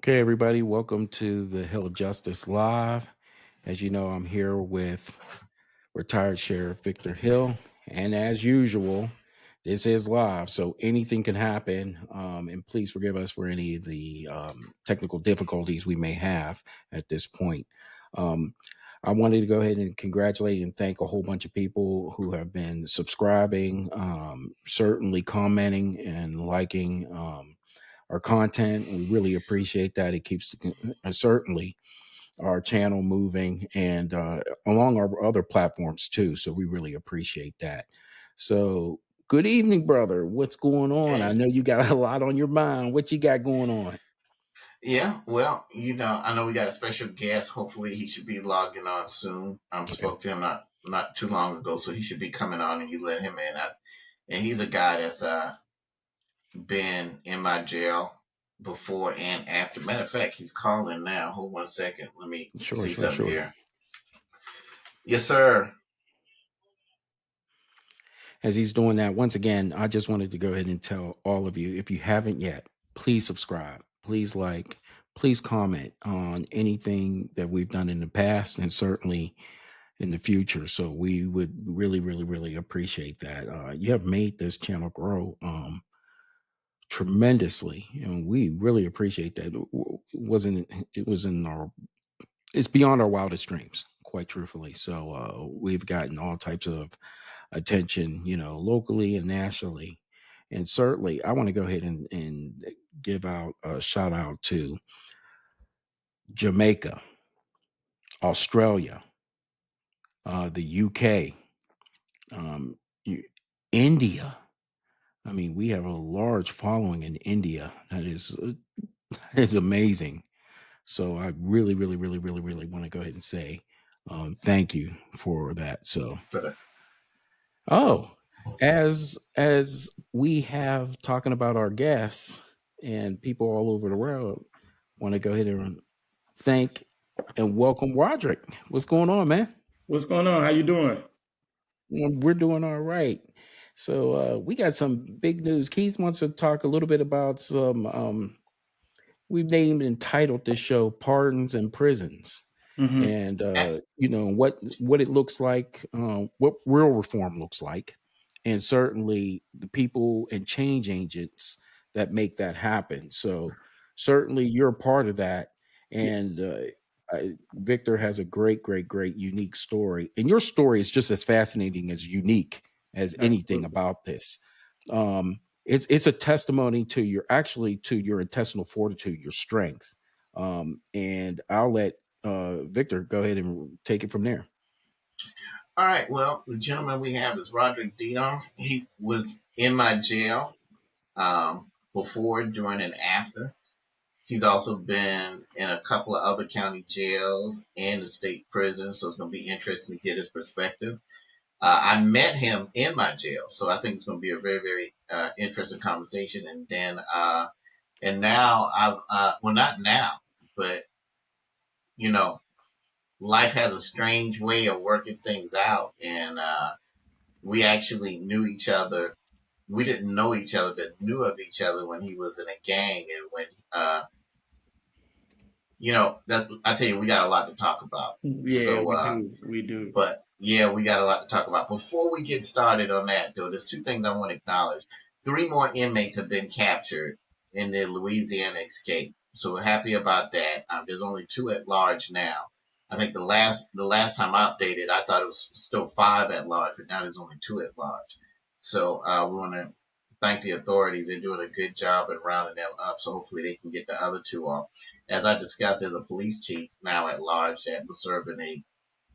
Okay, everybody, welcome to the Hill of Justice Live. As you know, I'm here with retired Sheriff Victor Hill. And as usual, this is live, so anything can happen. And please forgive us for any of the technical difficulties we may have at this point. Um, I wanted to go ahead and congratulate and thank a whole bunch of people who have been subscribing, certainly commenting and liking our content. We really appreciate that. It keeps certainly our channel moving and along our other platforms too. So we really appreciate that. So good evening, brother. What's going on? I Hey, know you got a lot on your mind. What you got going on? yeah, well, I know we got a special guest. Hopefully, he should be logging on soon. Okay. Spoke to him not too long ago, so he should be coming on, and you let him in. And he's a guy that's been in my jail before and after. Matter of fact, he's calling now. Hold 1 second. Let me Sure, see sure, something sure. here. Yes, sir. As he's doing that, once again, I just wanted to go ahead and tell all of you, if you haven't yet, please subscribe, please like, please comment on anything that we've done in the past and certainly in the future. So we would really, really, really appreciate that. You have made this channel grow tremendously, and we really appreciate that. It was in our it's beyond our wildest dreams, quite truthfully. So we've gotten all types of attention, locally and nationally. And certainly, I want to go ahead and give out a shout out to Jamaica, Australia, the UK, um, you- India. I mean, we have a large following in India. That is amazing. So I really, really, really, really, really want to go ahead and say thank you for that. So, For the, oh, as we have talking about our guests and people all over the world, want to go ahead and thank and welcome Roderick. What's going on, man? What's going on? How you doing? We're doing all right. So we got some big news. Keith wants to talk a little bit about some. We've named and titled this show "Pardons and Prisons," Hmm. and what it looks like, what real reform looks like, and certainly the people and change agents that make that happen. So certainly you're a part of that, and Victor has a great, great, great, unique story, and your story is just as fascinating as unique as anything Absolutely. about this. It's a testimony to your intestinal fortitude, your strength. And I'll let Victor go ahead and take it from there. all right. Well, the gentleman we have is Roderick Dion. He was in my jail before, during, and after. He's also been in a couple of other county jails and the state prison, so it's going to be interesting to get his perspective. I met him in my jail, so I think it's going to be a very, very interesting conversation. And now well, not now, but you know, life has a strange way of working things out, and we actually knew each other. We didn't know each other, but knew of each other when he was in a gang, and when that I tell you, we got a lot to talk about. Yeah, So, we do. We do. but yeah, we got a lot to talk about. Before we get started on that, though, there's two things I want to acknowledge. Three more inmates have been captured in the Louisiana escape, so we're happy about that. There's only two at large now. I think the last time I updated, I thought it was still five at large, but now there's only two at large. So we want to thank the authorities. They're doing a good job in rounding them up. So hopefully they can get the other two off. As I discussed, there's a police chief now at large that was serving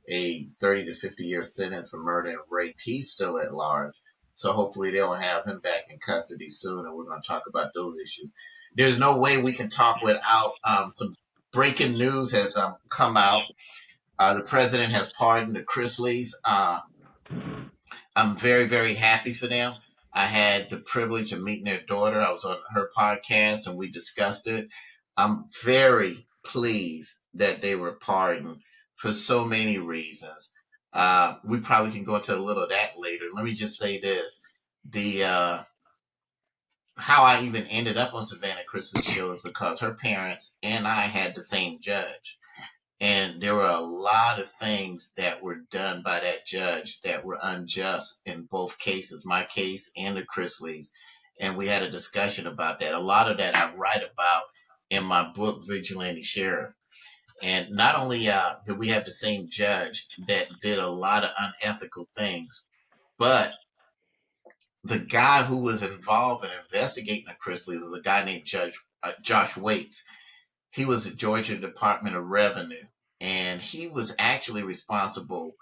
a 30 to 50-year sentence for murder and rape. He's still at large. So hopefully they'll have him back in custody soon, and we're going to talk about those issues. There's no way we can talk without some breaking news has come out. The president has pardoned the Chrisleys. I'm very, very happy for them. I had the privilege of meeting their daughter. I was on her podcast and we discussed it. I'm very pleased that they were pardoned for so many reasons. We probably can go into a little of that later. Let me just say this. The how I even ended up on Savannah Chrisley's show is because her parents and I had the same judge. And there were a lot of things that were done by that judge that were unjust in both cases, my case and the Chrisleys. And we had a discussion about that. A lot of that I write about in my book, Vigilante Sheriff. And not only did we have the same judge that did a lot of unethical things, but the guy who was involved in investigating the Chrisleys is a guy named Judge Josh Waits. He was at Georgia Department of Revenue, and he was actually responsible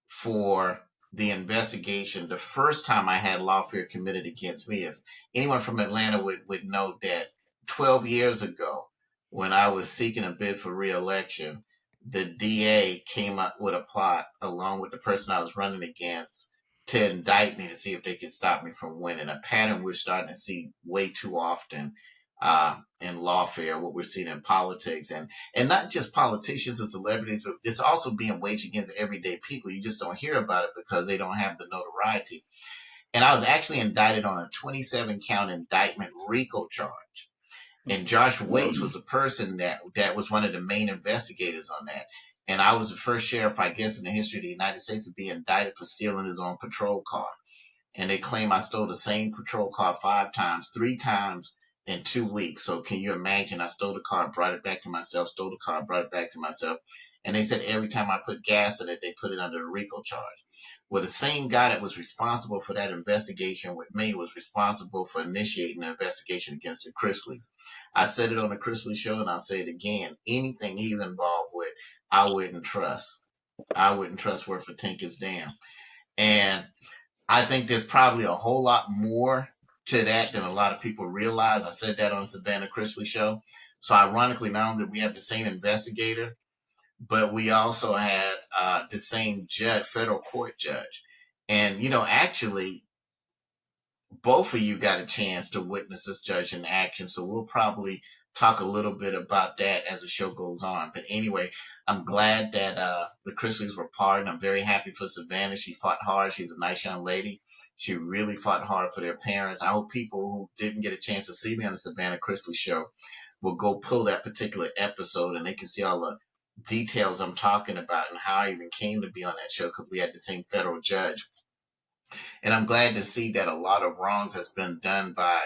for the investigation the first time I had lawfare committed against me. If anyone from Atlanta would know that 12 years ago, when I was seeking a bid for reelection, the DA came up with a plot along with the person I was running against to indict me to see if they could stop me from winning. A pattern we're starting to see way too often in lawfare, what we're seeing in politics, and not just politicians and celebrities, but it's also being waged against everyday people. You just don't hear about it because they don't have the notoriety. And I was actually indicted on a 27 count indictment RICO charge. And Josh Waits was the person that was one of the main investigators on that. And I was the first sheriff, I guess, in the history of the United States to be indicted for stealing his own patrol car. And they claim I stole the same patrol car 5 times, 3 times in 2 weeks. So can you imagine? I stole the car, brought it back to myself, stole the car, brought it back to myself. And they said every time I put gas in it, they put it under the RICO charge. Well, the same guy that was responsible for that investigation with me was responsible for initiating the investigation against the Chrisleys. I said it on the Chrisley show, and I'll say it again. Anything he's involved with, I wouldn't trust. I wouldn't trust worth a tinker's damn. And I think there's probably a whole lot more to that than a lot of people realize. I said that on the Savannah Chrisley show. So ironically, not only did we have the same investigator, but we also had the same judge, federal court judge. And, actually, both of you got a chance to witness this judge in action. So we'll probably talk a little bit about that as the show goes on. But anyway, I'm glad that the Chrisleys were pardoned. I'm very happy for Savannah. She fought hard. She's a nice young lady. She really fought hard for their parents. I hope people who didn't get a chance to see me on the Savannah Chrisley show will go pull that particular episode and they can see all the details I'm talking about and how I even came to be on that show because we had the same federal judge. And I'm glad to see that a lot of wrongs has been done by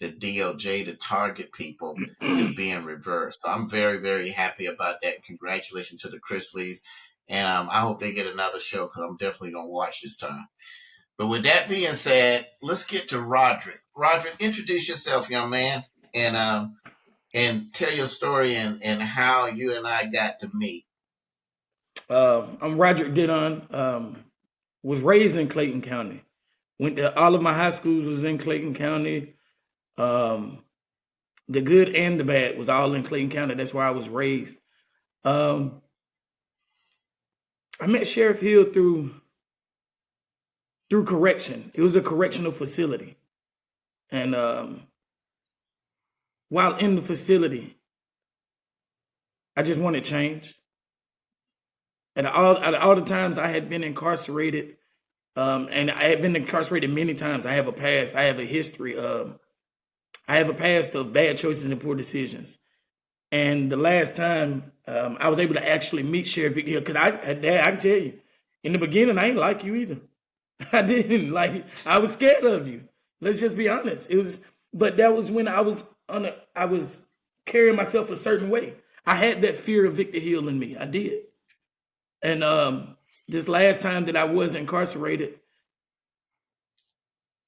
the DOJ to target people is being reversed. So I'm very, very happy about that. Congratulations to the Chrisleys. And I hope they get another show because I'm definitely going to watch this time. But with that being said, let's get to Roderick. Roderick, introduce yourself, young man, and tell your story and how you and I got to meet. I'm Roderick Didon. Was raised in Clayton County. Went to all of my high schools was in Clayton County. The good and the bad was all in Clayton County. That's where I was raised. I met Sheriff Hill through correction. It was a correctional facility. And while in the facility, I just wanted change. And all the times I had been incarcerated, and I had been incarcerated many times. I have a past. I have a history. I have a past of bad choices and poor decisions. And the last time I was able to actually meet Sheriff Victor Hill, because I can tell you, in the beginning, I ain't like you either. I didn't like. I was scared of you. Let's just be honest. But that was when I was carrying myself a certain way. I had that fear of Victor Hill in me. I did. And this last time that I was incarcerated,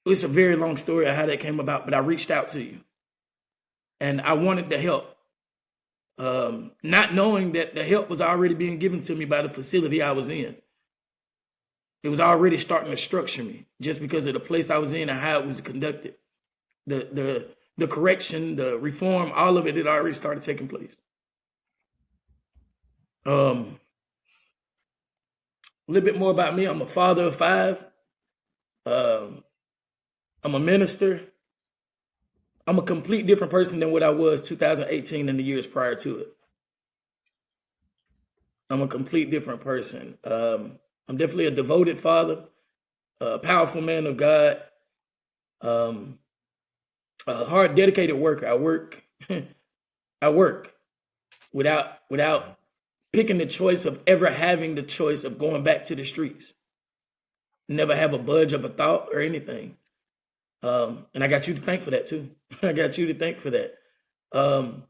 it's a very long story of how that came about, but I reached out to you. And I wanted the help. Not knowing that the help was already being given to me by the facility I was in. It was already starting to structure me just because of the place I was in and how it was conducted. The correction, the reform, all of it had already started taking place. A little bit more about me. I'm a father of 5. I'm a minister. I'm a complete different person than what I was 2018 and the years prior to it. I'm a complete different person. I'm definitely a devoted father, a powerful man of God. I'm a hard, dedicated worker. I work. I work without picking the choice of ever having the choice of going back to the streets. Never have a budge of a thought or anything. And I got you to thank for that too. I got you to thank for that. Um,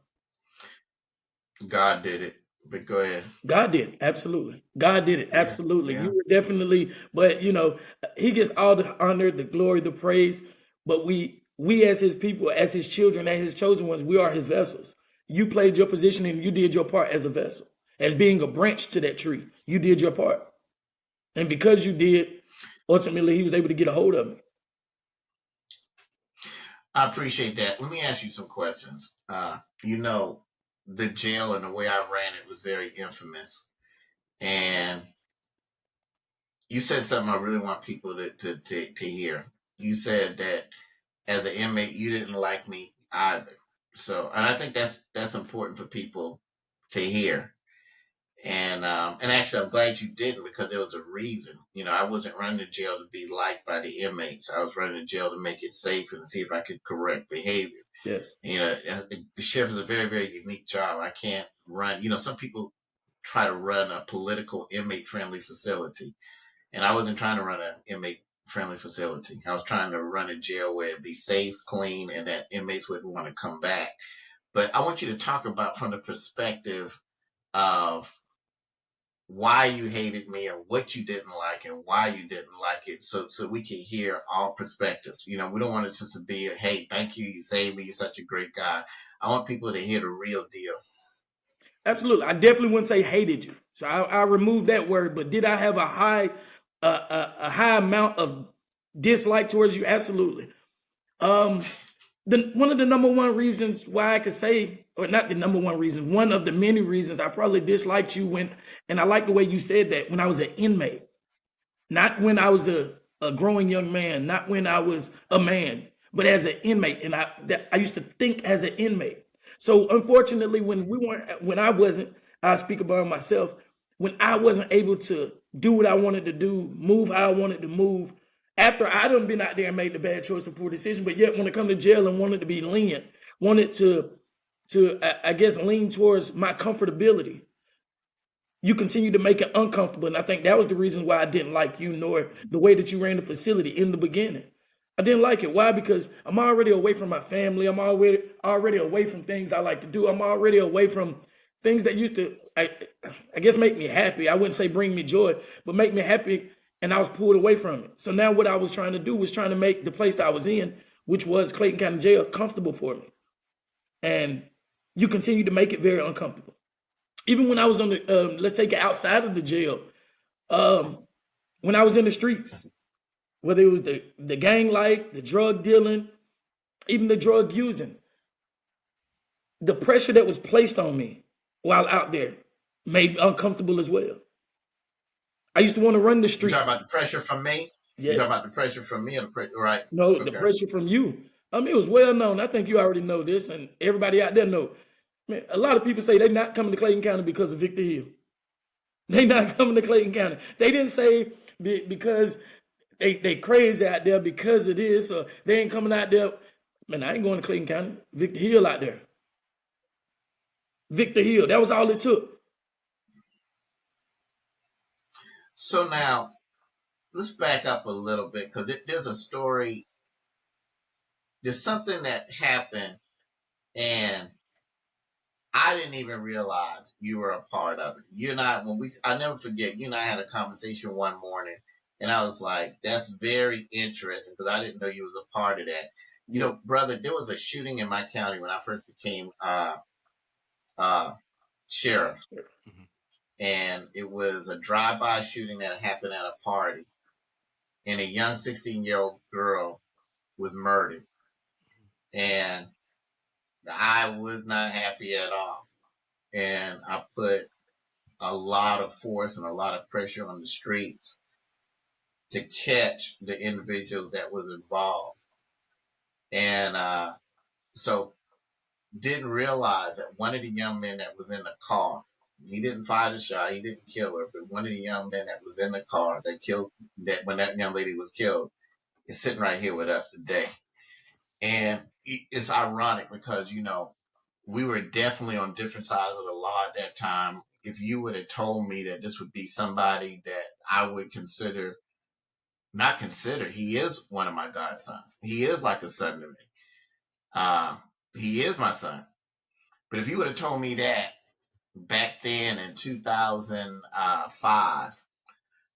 God did it. But go ahead. God did, absolutely. God did it, Yeah. absolutely. Yeah. You were definitely, but He gets all the honor, the glory, the praise. But we as His people, as His children, as His chosen ones, we are His vessels. You played your position and you did your part as a vessel, as being a branch to that tree. You did your part, and because you did, ultimately He was able to get a hold of me. I appreciate that. Let me ask you some questions. The jail and the way I ran it was very infamous. And you said something I really want people to hear. You said that as an inmate, you didn't like me either. So, and I think that's important for people to hear. And actually, I'm glad you didn't, because there was a reason. I wasn't running the jail to be liked by the inmates. I was running the jail to make it safe and to see if I could correct behavior. Yes. The sheriff is a very, very unique job. I can't run. Some people try to run a political inmate friendly facility, and I wasn't trying to run an inmate friendly facility. I was trying to run a jail where it'd be safe, clean, and that inmates would want to come back. But I want you to talk about from the perspective of why you hated me and what you didn't like and why you didn't like it, so we can hear all perspectives. We don't want it just to be a, hey, thank you, you saved me, you're such a great guy. I want people to hear the real deal. Absolutely. I definitely wouldn't say hated you. So I removed that word, but did I have a high amount of dislike towards you? Absolutely. One of the number one reasons why I could say, or not the number one reason, one of the many reasons I probably disliked you and I like the way you said that, when I was an inmate, not when I was a growing young man, not when I was a man, but as an inmate. And I used to think as an inmate. So unfortunately, when I wasn't, I speak about myself, when I wasn't able to do what I wanted to do, move how I wanted to move, after I done been out there and made the bad choice and poor decision, but yet when it come to jail and wanted to be lenient, wanted to I guess lean towards my comfortability, you continue to make it uncomfortable. And I think that was the reason why I didn't like you, nor the way that you ran the facility in the beginning. I didn't like it. Why? Because I'm already away from my family. I'm already away from things I like to do. I'm already away from things that used to, I guess, make me happy. I wouldn't say bring me joy, but make me happy. And I was pulled away from it. So now what I was trying to do was trying to make the place that I was in, which was Clayton County Jail, comfortable for me. And you continue to make it very uncomfortable. Even when I was on the, let's take it outside of the jail, when I was in the streets, whether it was the gang life, the drug dealing, even the drug using, the pressure that was placed on me while out there made me uncomfortable as well. I used to want to run the You streets. talking about the pressure from me? You Yes. talking about the pressure from me, or the pressure, right? No, the Okay. pressure from you. It was well known. I think you already know this, and everybody out there know. Man, a lot of people say they're not coming to Clayton County because of Victor Hill. They not coming to Clayton County. They didn't say because they crazy out there because of this, or they ain't coming out there. Man, I ain't going to Clayton County. Victor Hill out there. Victor Hill. That was all it took. So now let's back up a little bit, because there's a story. There's something that happened, and I didn't even realize you were a part of it. You and I, I never forget, you and I had a conversation one morning, and I was like, that's very interesting, because I didn't know you was a part of that. Brother, there was a shooting in my county when I first became sheriff, Mhm. and it was a drive-by shooting that happened at a party, and a young 16-year-old girl was murdered, and I was not happy at all. And I put a lot of force and a lot of pressure on the streets to catch the individuals that was involved. And so didn't realize that one of the young men that was in the car, he didn't fire the shot, he didn't kill her, but one of the young men that was in the car that when that young lady was killed is sitting right here with us today. And it's ironic because, we were definitely on different sides of the law at that time. If you would have told me that this would be somebody that I would not consider, he is one of my godsons. He is like a son to me. He is my son. But if you would have told me that back then in 2005,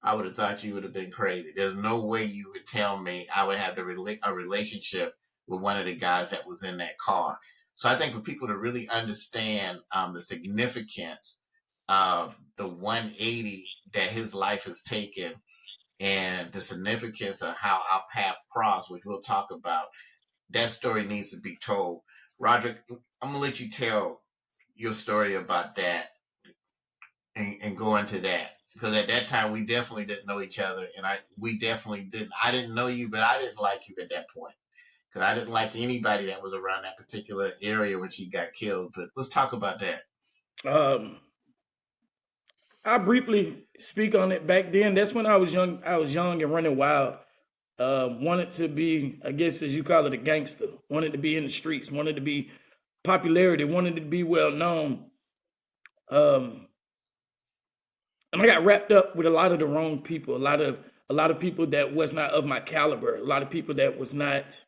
I would have thought you would have been crazy. There's no way you would tell me I would have a relationship with one of the guys that was in that car. So I think for people to really understand the significance of the 180 that his life has taken and the significance of how our path crossed, which we'll talk about, that story needs to be told. Roderick, I'm going to let you tell your story about that and go into that. Because at that time, we definitely didn't know each other. And I didn't know you, but I didn't like you at that point. Because I didn't like anybody that was around that particular area when she got killed. But let's talk about that. I briefly speak on it. Back then, that's when I was young. I was young and running wild. Wanted to be, I guess, as you call it, a gangster. Wanted to be in the streets. Wanted to be popularity. Wanted to be well known. And I got wrapped up with a lot of the wrong people. A lot of people that was not of my caliber. A lot of people that was not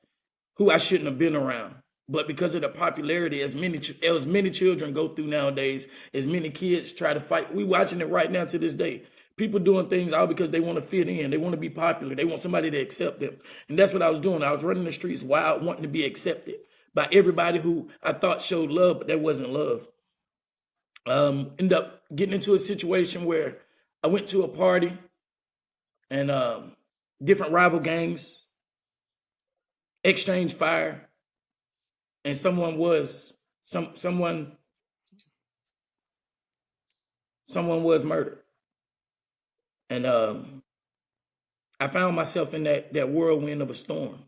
who I shouldn't have been around. But because of the popularity, as many children go through nowadays, as many kids try to fight, we watching it right now to this day. People doing things all because they want to fit in. They want to be popular. They want somebody to accept them. And that's what I was doing. I was running the streets wild, wanting to be accepted by everybody who I thought showed love, but that wasn't love. Ended up getting into a situation where I went to a party and different rival gangs exchanged fire, and someone was murdered. And I found myself in that whirlwind of a storm.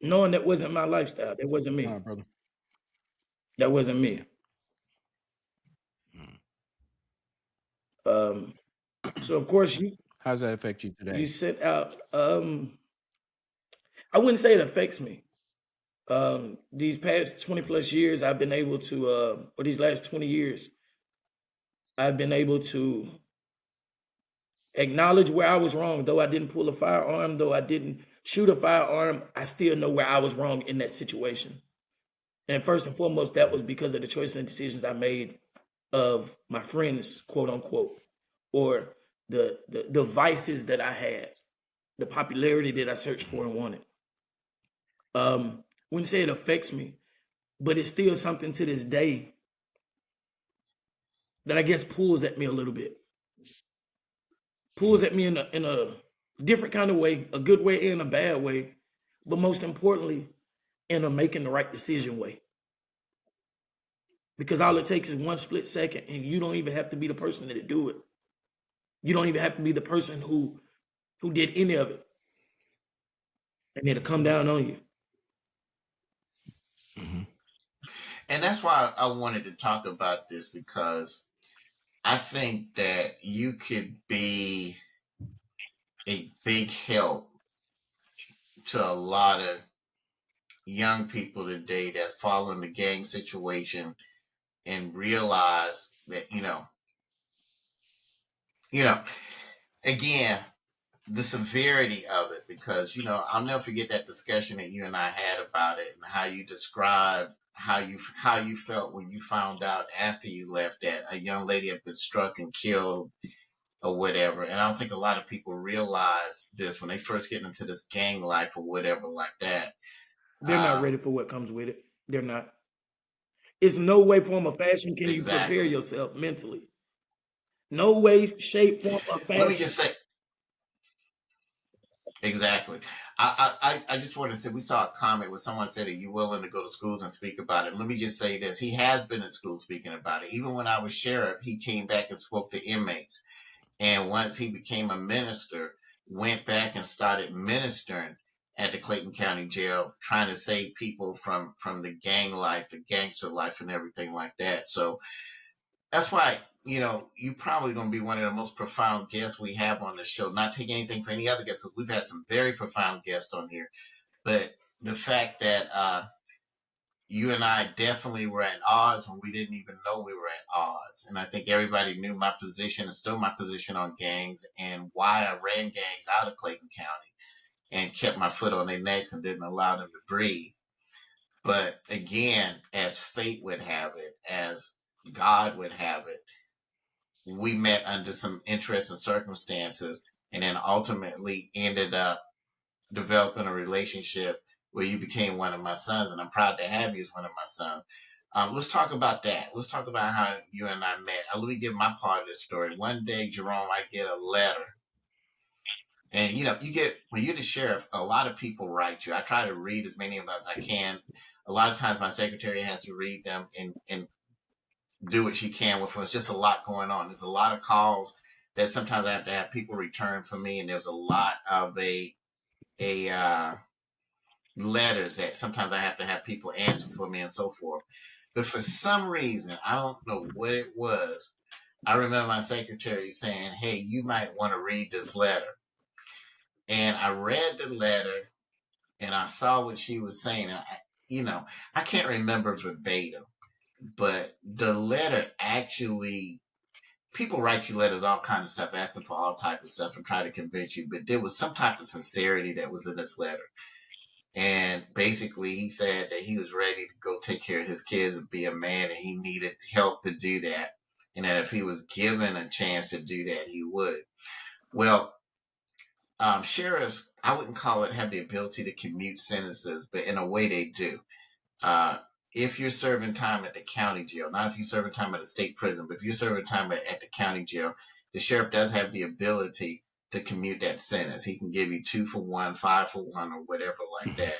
Knowing that wasn't my lifestyle. That wasn't me. All right, brother. That wasn't me. So of course How does that affect you you today? sent out. I wouldn't say it affects me. These past 20 plus years, I've been able to, or these last 20 years, I've been able to acknowledge where I was wrong. Though I didn't pull a firearm, though I didn't shoot a firearm, I still know where I was wrong in that situation. And first and foremost, that was because of the choices and decisions I made of my friends, quote unquote, or the vices that I had, the popularity that I searched for and wanted. Wouldn't say it affects me, but it's still something to this day that I guess pulls at me a little bit. Pulls at me in a different kind of way, a good way and a bad way, but most importantly, in a making the right decision way. Because all it takes is one split second, and you don't even have to be the person to do it. You don't even have to be the person who did any of it, and it'll come down on you. And that's why I wanted to talk about this, because I think that you could be a big help to a lot of young people today that's following the gang situation and realize that, again, the severity of it, because, I'll never forget that discussion that you and I had about it, and how you described how you felt when you found out after you left that a young lady had been struck and killed or whatever. And I don't think a lot of people realize this when they first get into this gang life or whatever like that. They're not ready for what comes with it. They're not. It's no way, form, or fashion can you prepare Exactly. yourself mentally. No way, shape, form, or Let me fashion. just say, exactly. I just want to say, we saw a comment where someone said, are you willing to go to schools and speak about it? Let me just say this. He has been in school speaking about it. Even when I was sheriff, he came back and spoke to inmates. And once he became a minister, went back and started ministering at the Clayton County Jail, trying to save people from the gang life, the gangster life, and everything like that. So that's why you probably going to be one of the most profound guests we have on the show. Not taking anything for any other guests, because we've had some very profound guests on here. But the fact that you and I definitely were at odds when we didn't even know we were at odds. And I think everybody knew my position and still my position on gangs and why I ran gangs out of Clayton County and kept my foot on their necks and didn't allow them to breathe. But again, as fate would have it, as God would have it, we met under some interesting circumstances and then ultimately ended up developing a relationship where you became one of my sons, and I'm proud to have you as one of my sons. Let's talk about that. Let's talk about how you and I met. Let me give my part of the story. One day, Jerome, I get a letter. And, you get, when you're the sheriff, a lot of people write you. I try to read as many of them as I can. A lot of times my secretary has to read them and do what she can with them. It's just a lot going on. There's a lot of calls that sometimes I have to have people return for me. And there's a lot of letters that sometimes I have to have people answer for me and so forth. But for some reason, I don't know what it was. I remember my secretary saying, hey, you might want to read this letter. And I read the letter and I saw what she was saying. And I can't remember verbatim, but the letter actually, people write you letters, all kinds of stuff, asking for all type of stuff and try to convince you. But there was some type of sincerity that was in this letter. And basically, he said that he was ready to go take care of his kids and be a man, and he needed help to do that. And that if he was given a chance to do that, he would. Well, sheriffs, I wouldn't call it have the ability to commute sentences, but in a way they do. If you're serving time at the county jail, not if you're serving time at a state prison, but if you're serving time at the county jail, the sheriff does have the ability to commute that sentence. He can give you 2 for 1, 5 for 1, or whatever like that.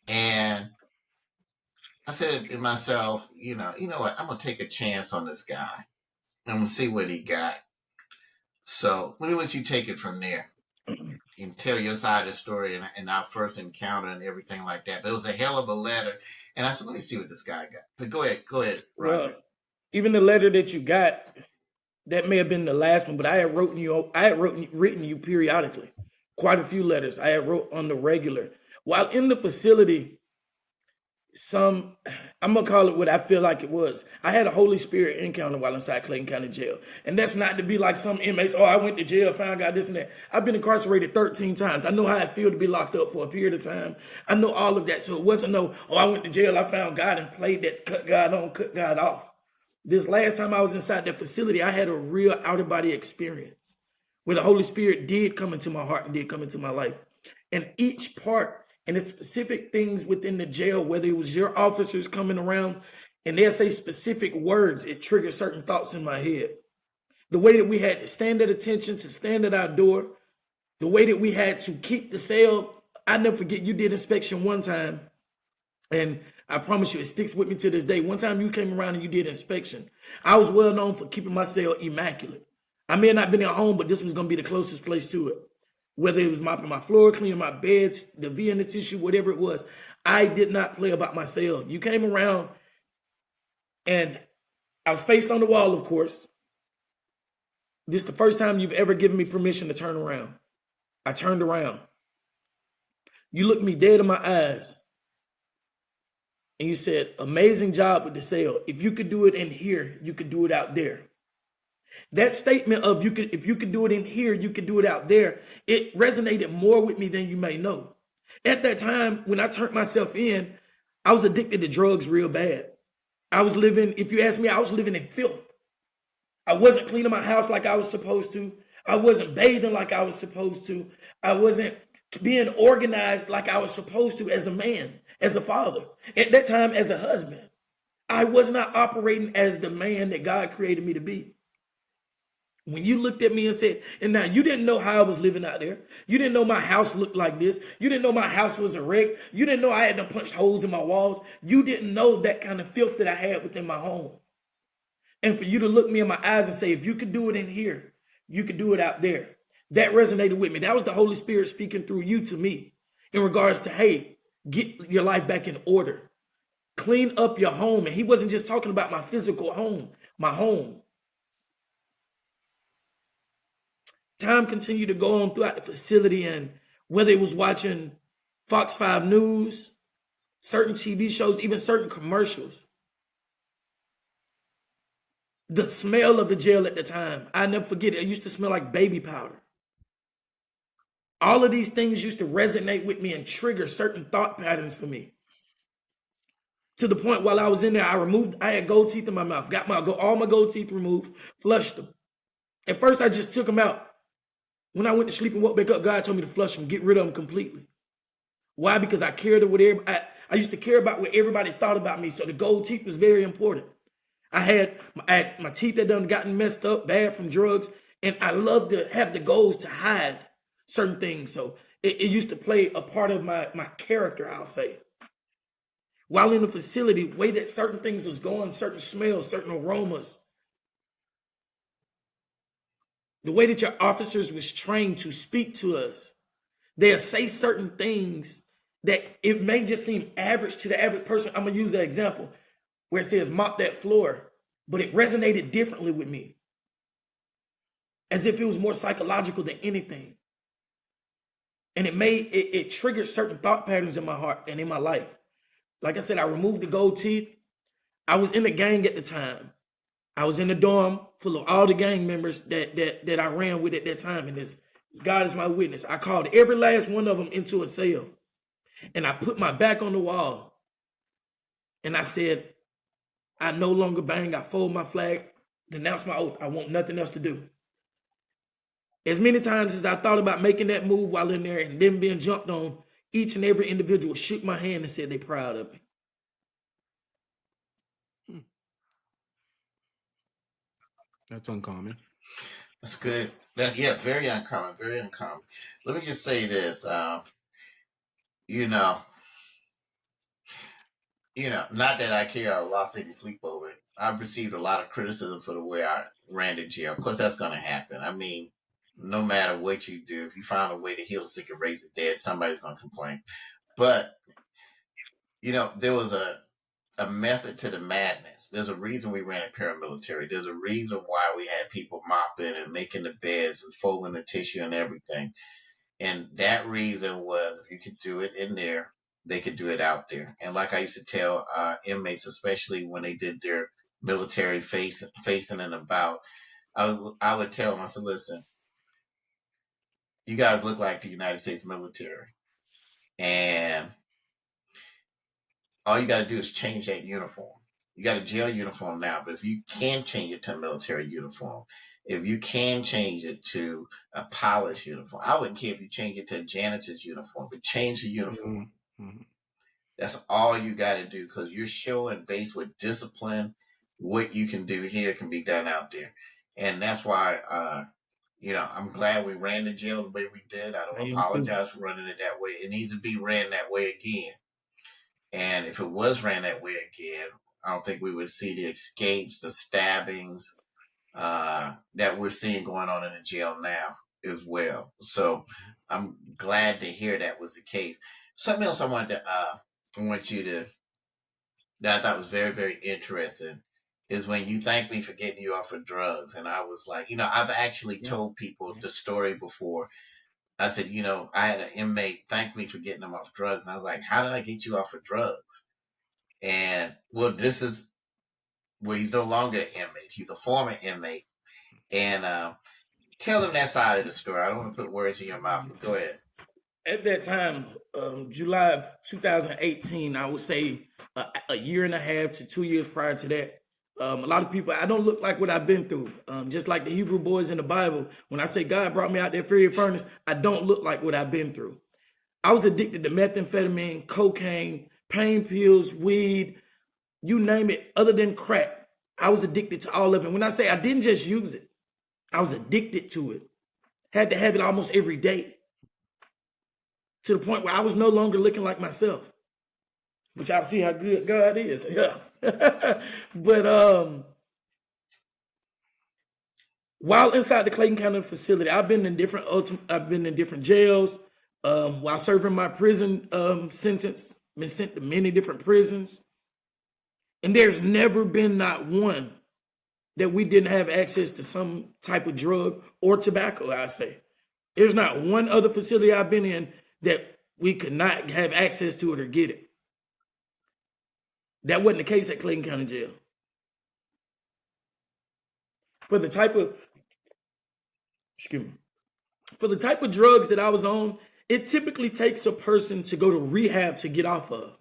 And I said to myself, you know what? I'm going to take a chance on this guy. I'm going to see what he got. So let me let you take it from there and tell your side of the story and our first encounter and everything like that. But it was a hell of a letter. And I said, let me see what this guy got. But go ahead, Roger. Well, even the letter that you got, that may have been the last one, but I had written you periodically. Quite a few letters I had wrote on the regular. While in the facility, I'm gonna call it what I feel like it was. I had a Holy Spirit encounter while inside Clayton County Jail. And that's not to be like some inmates, I went to jail, found out this and that. I've been incarcerated 13 times. I know how it feels to be locked up for a period of time. I know all of that. So it wasn't I went to jail, I found God and played that, cut God on, cut God off. This last time I was inside that facility, I had a real out-of-body experience where the Holy Spirit did come into my heart and did come into my life. And each part and the specific things within the jail, whether it was your officers coming around and they'll say specific words, it triggered certain thoughts in my head. The way that we had to stand at attention, to stand at our door, the way that we had to keep the cell. I never forget, you did inspection one time, and I promise you, it sticks with me to this day. One time you came around and you did inspection. I was well known for keeping my cell immaculate. I may have not been at home, but this was going to be the closest place to it. Whether it was mopping my floor, cleaning my beds, the Vienna tissue, whatever it was, I did not play about my cell. You came around and I was faced on the wall, of course. This is the first time you've ever given me permission to turn around. I turned around. You looked me dead in my eyes. And you said, amazing job with the cell. If you could do it in here, you could do it out there. That statement of if you could do it in here, you could do it out there, it resonated more with me than you may know. At that time, when I turned myself in, I was addicted to drugs real bad. I was living, if you ask me, I was living in filth. I wasn't cleaning my house like I was supposed to. I wasn't bathing like I was supposed to. I wasn't being organized like I was supposed to as a man, as a father. At that time, as a husband, I was not operating as the man that God created me to be. When you looked at me and said, and now you didn't know how I was living out there. You didn't know my house looked like this. You didn't know my house was a wreck. You didn't know I had to punch holes in my walls. You didn't know that kind of filth that I had within my home. And for you to look me in my eyes and say, if you could do it in here, you could do it out there. That resonated with me. That was the Holy Spirit speaking through you to me in regards to, hey, get your life back in order. Clean up your home. And he wasn't just talking about my physical home, my home. time continued to go on throughout the facility, and whether it was watching Fox 5 News, certain TV shows, even certain commercials, the smell of the jail at the time, I never forget it. It used to smell like baby powder. All of these things used to resonate with me and trigger certain thought patterns for me. To the point while I was in there, I had gold teeth in my mouth, got all my gold teeth removed, flushed them. At first, I just took them out. When I went to sleep and woke back up, God told me to flush them, get rid of them completely. Why? Because I cared what I used to care about what everybody thought about me. So the gold teeth was very important. I had my teeth that done gotten messed up bad from drugs, and I loved to have the goals to hide certain things. So it used to play a part of my character, I'll say. While in the facility, the way that certain things was going, certain smells, certain aromas, the way that your officers was trained to speak to us, they'll say certain things that it may just seem average to the average person. I'm gonna use that example where it says mop that floor, but it resonated differently with me, as if it was more psychological than anything. And it triggered certain thought patterns in my heart and in my life. Like I said, I removed the gold teeth. I was in the gang at the time. I was in the dorm full of all the gang members that I ran with at that time. And this God is my witness. I called every last one of them into a cell. And I put my back on the wall. And I said, I no longer bang. I fold my flag, denounce my oath. I want nothing else to do. As many times as I thought about making that move while in there and then being jumped on, each and every individual shook my hand and said they're proud of me. That's uncommon. That's good. Yeah, very uncommon. Very uncommon. Let me just say this. You know, not that I care. I lost any sleep over it. I've received a lot of criticism for the way I ran the jail. Of course, that's going to happen. I mean, no matter what you do, if you find a way to heal the sick and raise the dead, somebody's going to complain. But there was a method to the madness. There's a reason we ran a paramilitary. There's a reason why we had people mopping and making the beds and folding the tissue and everything. And that reason was, if you could do it in there, they could do it out there. And like I used to tell inmates, especially when they did their military facing and about, I would tell them, I said, listen, you guys look like the United States military. And all you got to do is change that uniform. You got a jail uniform now, but if you can change it to a military uniform, if you can change it to a pilot's uniform, I wouldn't care if you change it to a janitor's uniform, but change the uniform. Mm-hmm. That's all you got to do, because you're showing, based with discipline, what you can do here can be done out there. And that's why, I'm glad we ran the jail the way we did. I don't apologize for running it that way. It needs to be ran that way again. And if it was ran that way again, I don't think we would see the escapes, the stabbings that we're seeing going on in the jail now as well. So I'm glad to hear that was the case. Something else I wanted to that I thought was very, very interesting is when you thanked me for getting you off of drugs. And I was like, I've actually told people the story before. I said, I had an inmate thank me for getting him off drugs. And I was like, how did I get you off of drugs? And well, this is where he's no longer an inmate. He's a former inmate. And tell them that side of the story. I don't want to put words in your mouth. Go ahead. At that time, July of 2018, I would say a year and a half to 2 years prior to that, a lot of people, I don't look like what I've been through. Just like the Hebrew boys in the Bible, when I say God brought me out that fiery furnace, I don't look like what I've been through. I was addicted to methamphetamine, cocaine, pain pills, weed, you name it, other than crack. I was addicted to all of it. When I say I didn't just use it, I was addicted to it. Had to have it almost every day. To the point where I was no longer looking like myself. But y'all see how good God is. Yeah. But while inside the Clayton County facility, I've been in different jails. While serving my prison sentence, been sent to many different prisons. And there's never been not one that we didn't have access to some type of drug or tobacco, I say. There's not one other facility I've been in that we could not have access to it or get it. That wasn't the case at Clayton County Jail. For the type of, excuse me, for the type of drugs that I was on, it typically takes a person to go to rehab to get off of.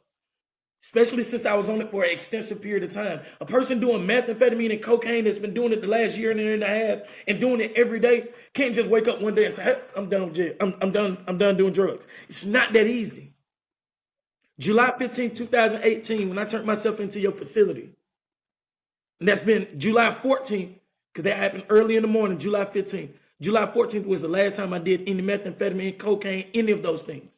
Especially since I was on it for an extensive period of time. A person doing methamphetamine and cocaine that's been doing it the last year and a half and doing it every day can't just wake up one day and say, hey, I'm done with jail. I'm done doing drugs. It's not that easy. July 15, 2018, when I turned myself into your facility. And that's been July 14th, because that happened early in the morning, July 15th. July 14th was the last time I did any methamphetamine, cocaine, any of those things.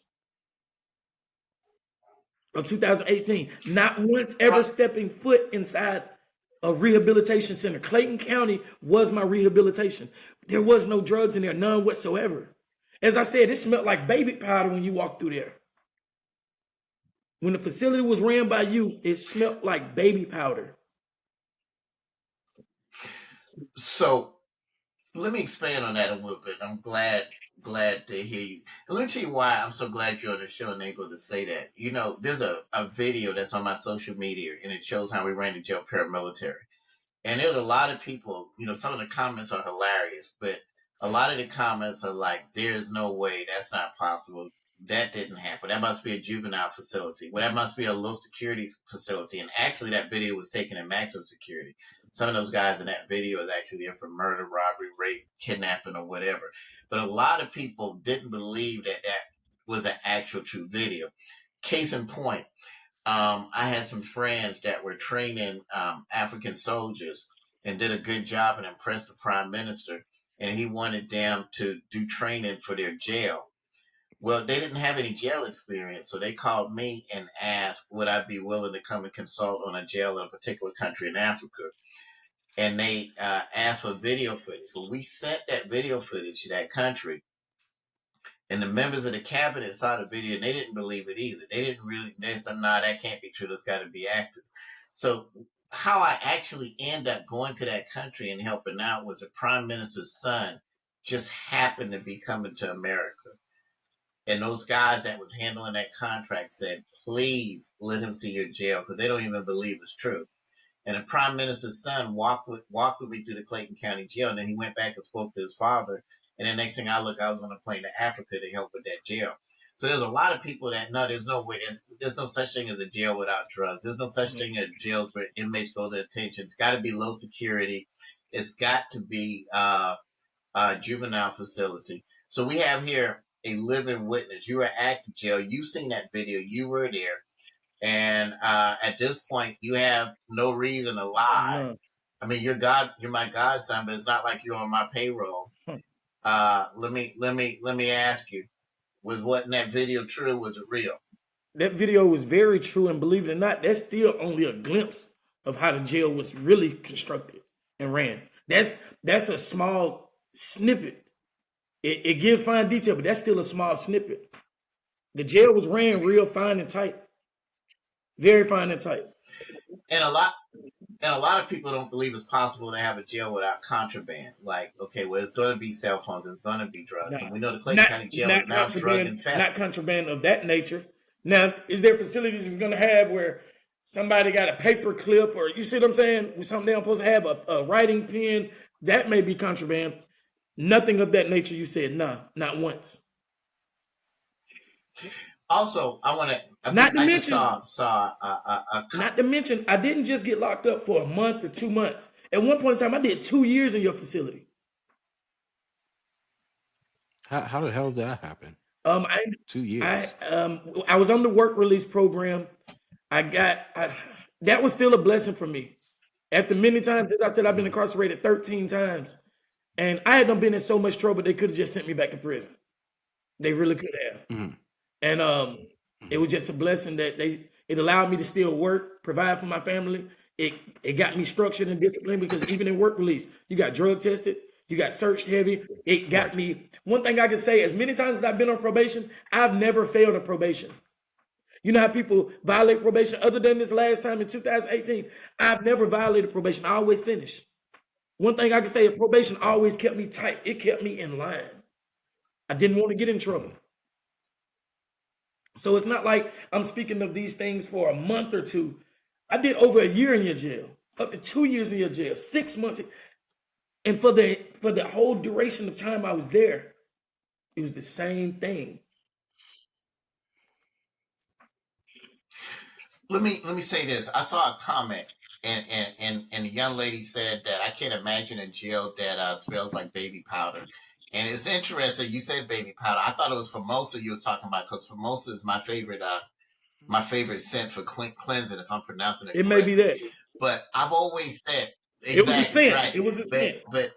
Of 2018. Not once ever stepping foot inside a rehabilitation center. Clayton County was my rehabilitation. There was no drugs in there, none whatsoever. As I said, it smelled like baby powder when you walked through there. When the facility was ran by you, it smelled like baby powder. So let me expand on that a little bit. I'm glad to hear you. And let me tell you why I'm so glad you're on the show and able to say that. You know, there's a video that's on my social media, and it shows how we ran the jail paramilitary. And there's a lot of people, you know, some of the comments are hilarious, but a lot of the comments are like, there's no way, that's not possible. That didn't happen. That must be a juvenile facility. Well, that must be a low security facility. And actually, that video was taken in maximum security. Some of those guys in that video is actually there for murder, robbery, rape, kidnapping, or whatever. But a lot of people didn't believe that that was an actual true video. Case in point, I had some friends that were training African soldiers and did a good job and impressed the prime minister. And he wanted them to do training for their jail. Well, they didn't have any jail experience, so they called me and asked, would I be willing to come and consult on a jail in a particular country in Africa? And they asked for video footage. Well, we sent that video footage to that country, and the members of the cabinet saw the video, and they didn't believe it either. They said, nah, that can't be true. There's got to be actors. So how I actually end up going to that country and helping out was the prime minister's son just happened to be coming to America. And those guys that was handling that contract said, please let him see your jail, because they don't even believe it's true. And the prime minister's son walked with me through the Clayton County jail, and then he went back and spoke to his father. And the next thing I look, I was on a plane to Africa to help with that jail. So there's a lot of people that know there's no way, there's no such thing as a jail without drugs. There's no such thing as jails where inmates go to detention. It's got to be low security. It's got to be a juvenile facility. So we have here a living witness. You were at the jail. You've seen that video. You were there. And at this point, you have no reason to lie. No. I mean, you're my godson, but it's not like you're on my payroll. Let me ask you, was what in that video true? Was it real? That video was very true, and believe it or not, that's still only a glimpse of how the jail was really constructed and ran. That's a small snippet. It gives fine detail, but that's still a small snippet. The jail was ran real fine and tight. Very fine and tight. And a lot of people don't believe it's possible to have a jail without contraband. Like, okay, well, it's going to be cell phones, it's going to be drugs, and we know the Clayton County Jail is now drug infested. Not contraband of that nature. Now, is there facilities that's going to have where somebody got a paper clip, or you see what I'm saying? With something they're supposed to have a writing pen, that may be contraband. Nothing of that nature. You said no, not once. Also, I want to. Not to I mention, just saw not to mention, I didn't just get locked up for a month or 2 months. At one point in time, I did 2 years in your facility. How the hell did that happen? 2 years. I was on the work release program. That was still a blessing for me. After many times, as I said, I've been incarcerated 13 times. And I had done been in so much trouble, they could have just sent me back to prison. They really could have. Mhm. And it was just a blessing that it allowed me to still work, provide for my family. It got me structured and disciplined, because even in work release, you got drug tested, you got searched heavy. It got me. One thing I can say, as many times as I've been on probation, I've never failed a probation. You know how people violate probation? Other than this last time in 2018, I've never violated probation. I always finish. One thing I can say, probation always kept me tight. It kept me in line. I didn't want to get in trouble. So it's not like I'm speaking of these things for a month or two. I did over a year in your jail, up to 2 years in your jail, 6 months. And for the whole duration of time I was there, it was the same thing. Let me say this. I saw a comment, and the young lady said that I can't imagine a jail that smells like baby powder. And it's interesting. You said baby powder. I thought it was Formosa you was talking about, because Formosa is my favorite scent for cleansing, if I'm pronouncing it It may be correctly. that. But I've always said It was a exactly sin. right. It was a sin. But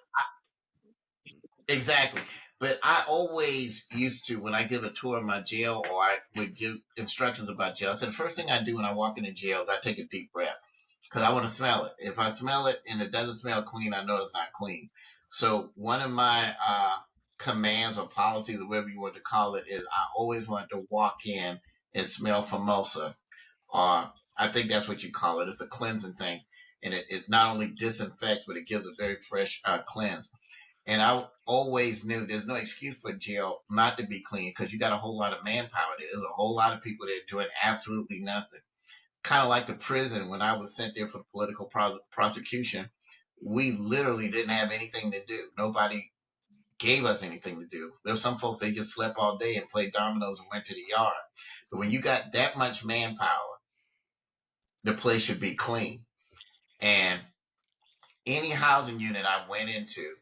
exactly. But I always used to, when I give a tour of my jail or I would give instructions about jail, I said the first thing I do when I walk into jail is I take a deep breath, because I want to smell it. If I smell it and it doesn't smell clean, I know it's not clean. So one of my commands or policies, or whatever you want to call it, is I always want to walk in and smell Formosa. Or I think that's what you call it. It's a cleansing thing. And it not only disinfects, but it gives a very fresh cleanse. And I always knew there's no excuse for jail not to be clean, because you got a whole lot of manpower there. There's a whole lot of people there doing absolutely nothing. Kind of like the prison when I was sent there for political prosecution. We literally didn't have anything to do. Nobody gave us anything to do. There were some folks, they just slept all day and played dominoes and went to the yard. But when you got that much manpower, the place should be clean. And any housing unit I went into,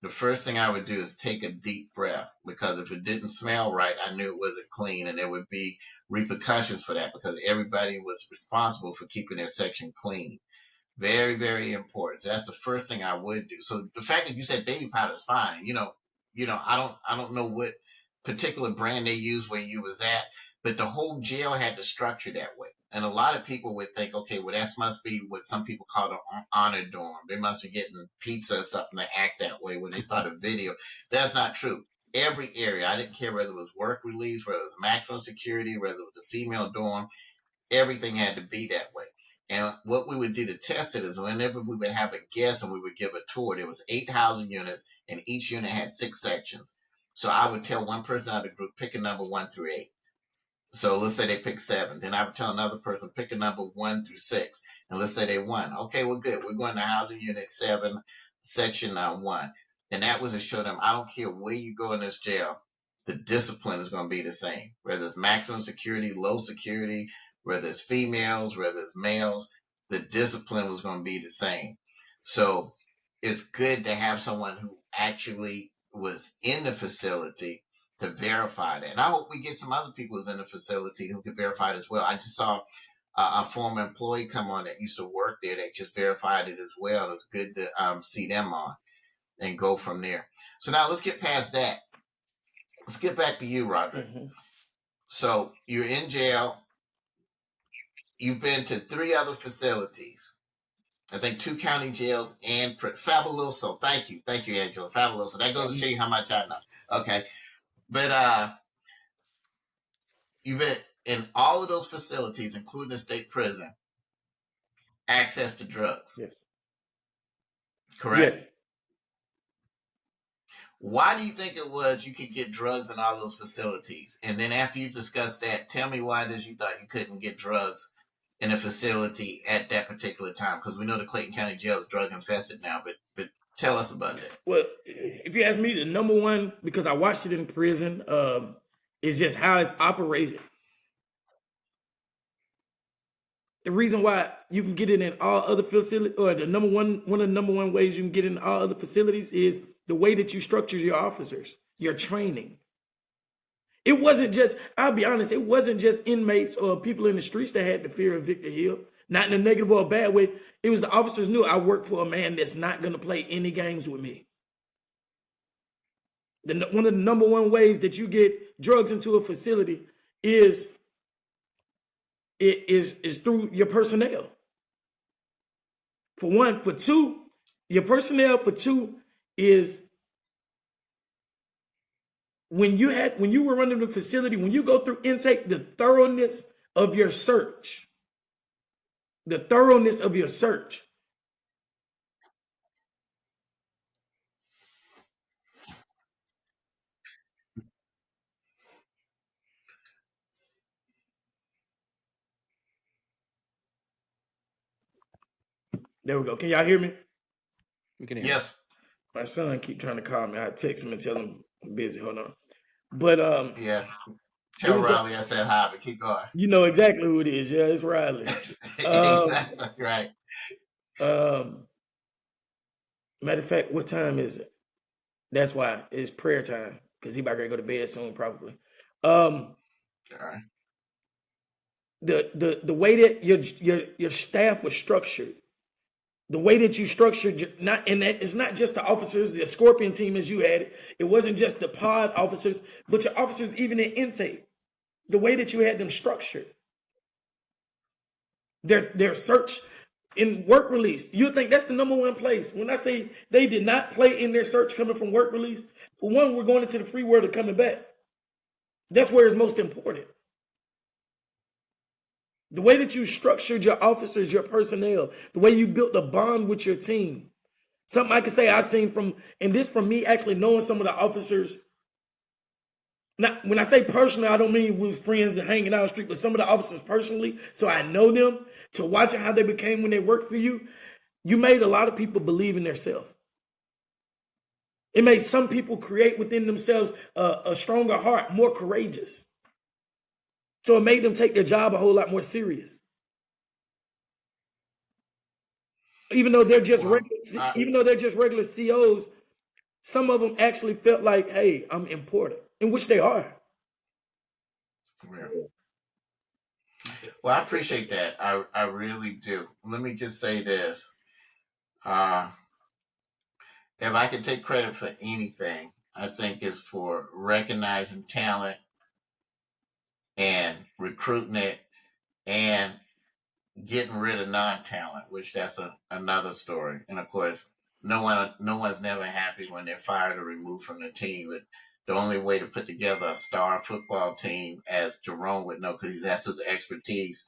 the first thing I would do is take a deep breath, because if it didn't smell right, I knew it wasn't clean, and there would be repercussions for that, because everybody was responsible for keeping their section clean. Very, very important. So that's the first thing I would do. So the fact that you said baby powder is fine. I don't know what particular brand they use where you was at, but the whole jail had the structure that way. And a lot of people would think, okay, well, that must be what some people call the honor dorm. They must be getting pizza or something to act that way when they saw the video. That's not true. Every area, I didn't care whether it was work release, whether it was maximum security, whether it was the female dorm, everything had to be that way. And what we would do to test it is whenever we would have a guest and we would give a tour, there was 8 housing units, and each unit had 6 sections. So I would tell one person out of the group, pick a number 1 through 8. So let's say they pick 7. Then I would tell another person, pick a number 1 through 6. And let's say they won. Okay, well, good. We're going to housing unit 7, section 1. And that was to show them, I don't care where you go in this jail, the discipline is going to be the same. Whether it's maximum security, low security, whether it's females, whether it's males, the discipline was going to be the same. So it's good to have someone who actually was in the facility to verify that. And I hope we get some other people who's in the facility who can verify it as well. I just saw a former employee come on that used to work there that just verified it as well. It's good to see them on and go from there. So now let's get past that. Let's get back to you, Roderick. Mm-hmm. So you're in jail. You've been to 3 other facilities. I think 2 county jails and Fabuloso. Thank you, Angela. Fabuloso. That goes to show you how much I know. Okay. But you've been in all of those facilities, including the state prison, access to drugs. Yes. Correct? Yes. Why do you think it was you could get drugs in all those facilities? And then after you discussed that, tell me why it is you thought you couldn't get drugs in a facility at that particular time? Because we know the Clayton County Jail is drug infested now, but tell us about that. Well, if you ask me, the number one, because I watched it in prison, is just how it's operated. The reason why you can get it in all other facilities, or one of the number one ways you can get in all other facilities, is the way that you structure your officers, your training. It wasn't just, I'll be honest, it wasn't just inmates or people in the streets that had the fear of Victor Hill. Not in a negative or a bad way. It was the officers knew I work for a man that's not going to play any games with me. One of the number one ways that you get drugs into a facility is through your personnel. For one. For two, your personnel, for two, is when you were running the facility, when you go through intake, the thoroughness of your search. The thoroughness of your search. There we go. Can y'all hear me? We can hear. Yes. My son keep trying to call me. I text him and tell him I'm busy. Hold on. But Yeah. it Tell was Riley I said hi, but keep going. you know exactly who it is. Yeah, it's Riley. Exactly right. Um, Matter of fact, what time is it? That's why it's prayer time because he about to go to bed soon, probably. Um, All right. the way that your staff was structured, the way that you structured not and that it's not just the officers, the Scorpion team as you had it. It wasn't just the pod officers, but your officers even in intake. The way that you had them structured, their search in work release. You think that's the number one place. When I say they did not play in their search coming from work release, for one, we're going into the free world and coming back. That's where it's most important. The way that you structured your officers, your personnel, the way you built a bond with your team. Something I can say I seen from, and this from me actually knowing some of the officers. Now, when I say personally, I don't mean with friends and hanging out on the street, but some of the officers personally, so I know them, to watching how they became when they worked for you, you made a lot of people believe in themselves. It made some people create within themselves a stronger heart, more courageous. So it made them take their job a whole lot more serious. Even though they're just Well, regular, even though they're just regular COs, some of them actually felt like, "Hey, I'm important," in which they are. yeah. Well, I appreciate that. I really do. Let me just say this. Uh, if I could take credit for anything, I think it's for recognizing talent and recruiting it and getting rid of non-talent, which that's another story. And of course, no one's never happy when they're fired or removed from the team. But the only way to put together a star football team, as Jerome would know, because that's his expertise,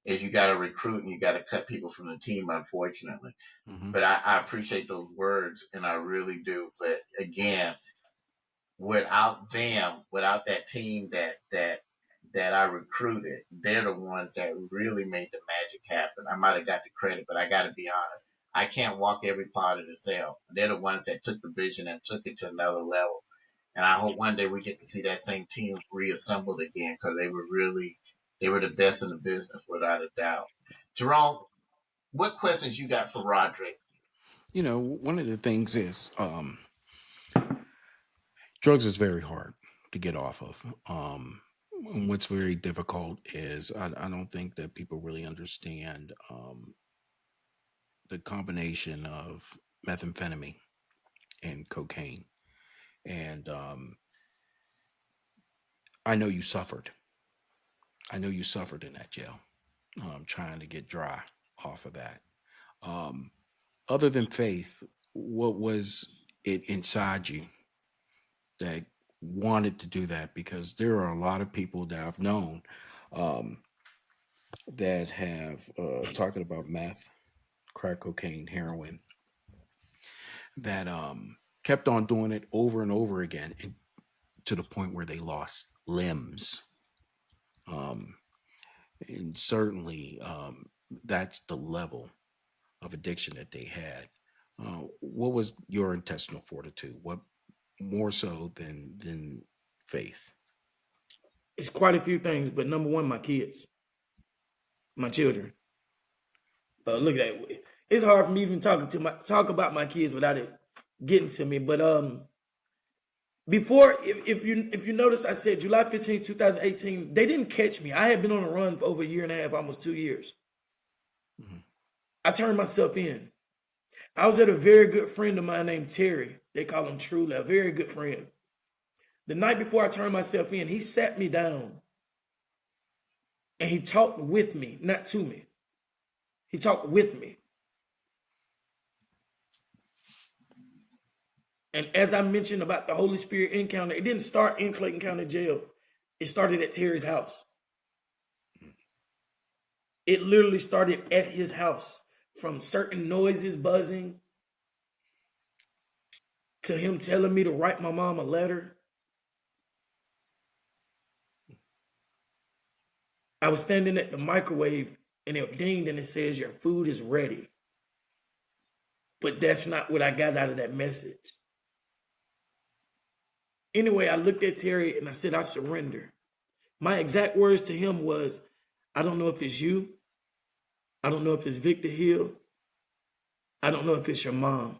is you got to recruit and you got to cut people from the team. Unfortunately, but I appreciate those words, and I really do. But again, without them, without that team that I recruited, they're the ones that really made the magic happen. I might have got the credit, but I got to be honest. I can't walk every part of the cell. They're the ones that took the vision and took it to another level. And I hope one day we get to see that same team reassembled again because they were the best in the business without a doubt. Jerome, what questions you got for Roderick? You know, one of the things is drugs is very hard to get off of. And what's very difficult is I don't think that people really understand the combination of methamphetamine and cocaine. And I know you suffered. I know you suffered in that jail, trying to get dry off of that. Um, other than faith, what was it inside you that wanted to do that? Because there are a lot of people that I've known um, that have talking about meth, crack cocaine, heroin, that kept on doing it over and over again, and to the point where they lost limbs. Um, and certainly, that's the level of addiction that they had. What was your intestinal fortitude? What more so than faith? It's quite a few things, but number one, my kids, my children. Look at that. It's hard for me even talk about my kids without it getting to me. But before, if you notice, I said July 15, 2018. They didn't catch me. I had been on a run for over a year and a half, almost 2 years. Mhm. I turned myself in. I was at a very good friend of mine named Terry. They call him Truly, a very good friend. The night before I turned myself in, he sat me down and he talked with me, not to me. He talked with me. And as I mentioned about the Holy Spirit encounter, it didn't start in Clayton County Jail. It started at Terry's house. It literally started at his house, from certain noises buzzing to him telling me to write my mom a letter. I was standing at the microwave and it dinged and it says, "Your food is ready." But that's not what I got out of that message. Anyway, I looked at Terry and I said, I surrender. My exact words to him was, I don't know if it's you. I don't know if it's Victor Hill. I don't know if it's your mom.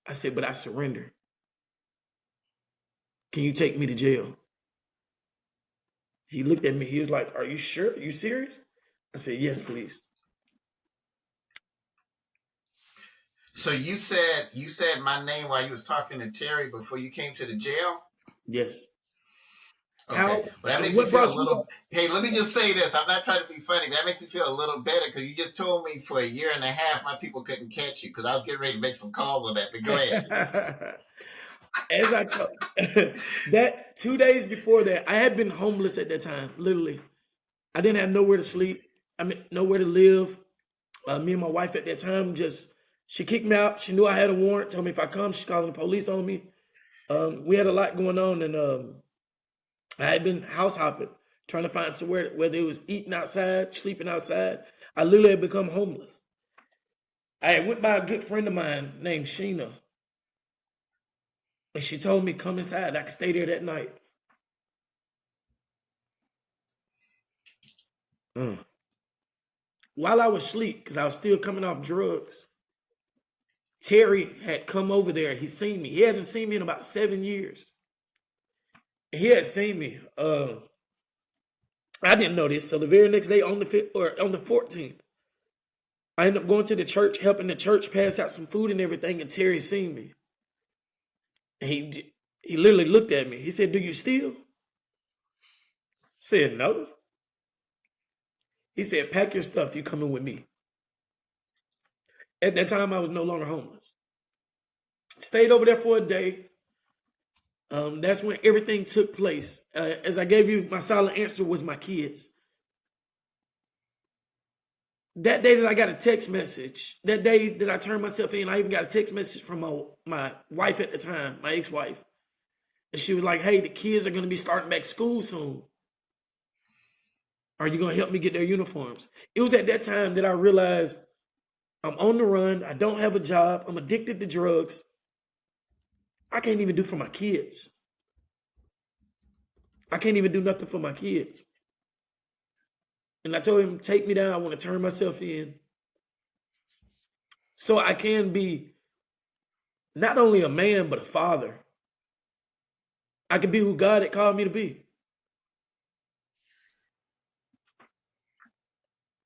I said, but I surrender. Can you take me to jail? He looked at me. He was like, are you sure? Are you serious? I said, yes, please. So you said my name while you was talking to Terry before you came to the jail? Yes. Okay. How? Well, that makes me What feel a brought you little. up? Hey, let me just say this. I'm not trying to be funny, but that makes me feel a little better because you just told me for a year and a half my people couldn't catch you because I was getting ready to make some calls on that. But go ahead. As I told that 2 days before that, I had been homeless at that time, literally. I didn't have nowhere to sleep. I mean, nowhere to live. Me and my wife at that time she kicked me out. She knew I had a warrant, told me if I come, she's calling the police on me. We had a lot going on, and I had been house hopping, trying to find somewhere where they was eating outside, sleeping outside. I literally had become homeless. I had went by a good friend of mine named Sheena, and she told me come inside. I could stay there that night. Uh. While I was asleep, because I was still coming off drugs, Terry had come over there. He seen me. He hasn't seen me in about 7 years. And he had seen me. I didn't know this. So the very next day, on the 14th, I ended up going to the church, helping the church pass out some food and everything. And Terry seen me. And he literally looked at me. He said, "Do you steal?" I said, "No." He said, "Pack your stuff. You coming with me." At that time, I was no longer homeless. Stayed over there for a day. That's when everything took place. As I gave you, my silent answer was my kids. That day that I got a text message, that day that I turned myself in, I even got a text message from my wife at the time, my ex-wife. And she was like, "Hey, the kids are going to be starting back school soon. Are you going to help me get their uniforms?" It was at that time that I realized I'm on the run. I don't have a job. I'm addicted to drugs. I can't even do for my kids. I can't even do nothing for my kids. And I told him, take me down. I want to turn myself in so I can be not only a man, but a father. I can be who God had called me to be.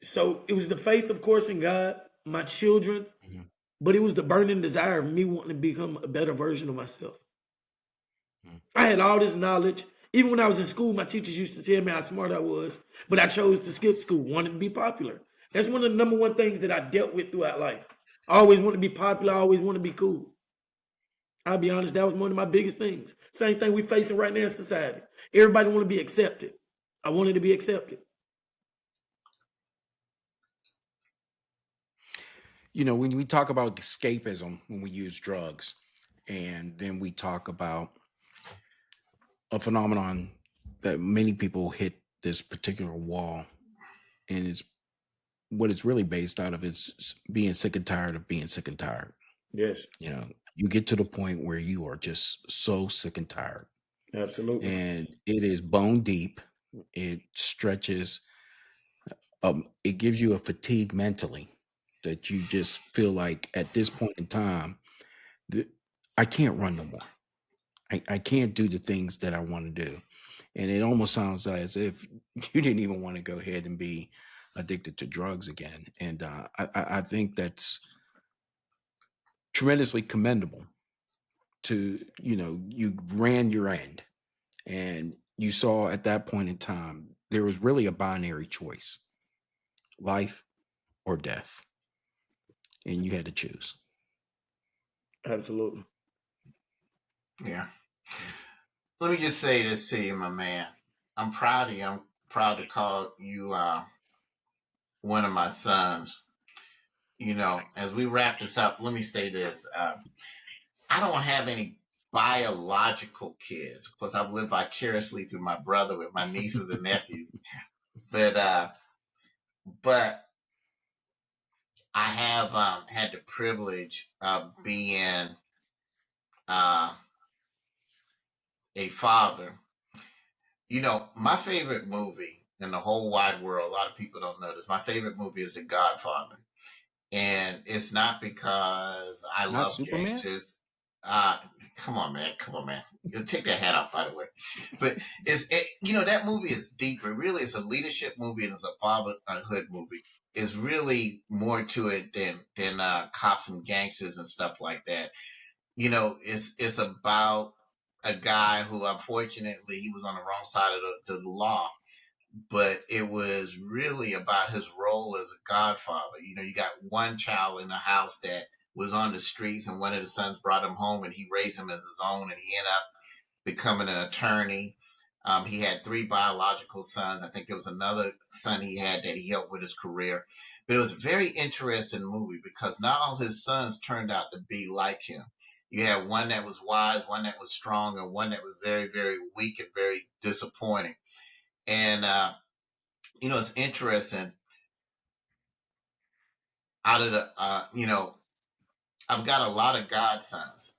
So it was the faith, of course, in God, my children, Mhm. but it was the burning desire of me wanting to become a better version of myself. Mhm. I had all this knowledge. Even when I was in school, my teachers used to tell me how smart I was, but I chose to skip school, wanted to be popular. That's one of the number one things that I dealt with throughout life. I always wanted to be popular. I always wanted to be cool. I'll be honest, that was one of my biggest things. Same thing we're facing right now in society. Everybody want to be accepted. I wanted to be accepted. You know, when we talk about escapism, when we use drugs, and then we talk about a phenomenon that many people hit this particular wall, and it's what it's really based out of is being sick and tired of being sick and tired. Yes, You know, you get to the point where you are just so sick and tired, absolutely. and it is bone deep. It stretches. It gives you a fatigue mentally that you just feel like at this point in time, that I can't run no more. I can't do the things that I want to do. And it almost sounds as if you didn't even want to go ahead and be addicted to drugs again. And I think that's tremendously commendable to, you know, you ran your end and you saw at that point in time, there was really a binary choice, life or death. And you had to choose. Absolutely. Yeah. Let me just say this to you, my man. I'm proud of you. I'm proud to call you one of my sons. You know, as we wrap this up, let me say this. I don't have any biological kids. Of course, I've lived vicariously through my brother with my nieces and nephews. But I have had the privilege of being uh, a father. You know, my favorite movie in the whole wide world, a lot of people don't know this. My favorite movie is The Godfather. And it's not because I Not love Superman? gangsters. Uh, come on, man. Come on, man. You take that hat off, by the way. But you know, that movie is deeper. Really, it's a leadership movie and it's a fatherhood movie. It's really more to it than cops and gangsters and stuff like that. You know, it's about a guy who, unfortunately, he was on the wrong side of the law, but it was really about his role as a godfather. You know, you got one child in the house that was on the streets, and one of the sons brought him home, and he raised him as his own, and he ended up becoming an attorney. He had three biological sons. I think there was another son he had that he helped with his career. But it was a very interesting movie because not all his sons turned out to be like him. You had one that was wise, one that was strong, and one that was very, very weak and very disappointing. And you know, it's interesting. Out of the, you know, I've got a lot of godsons.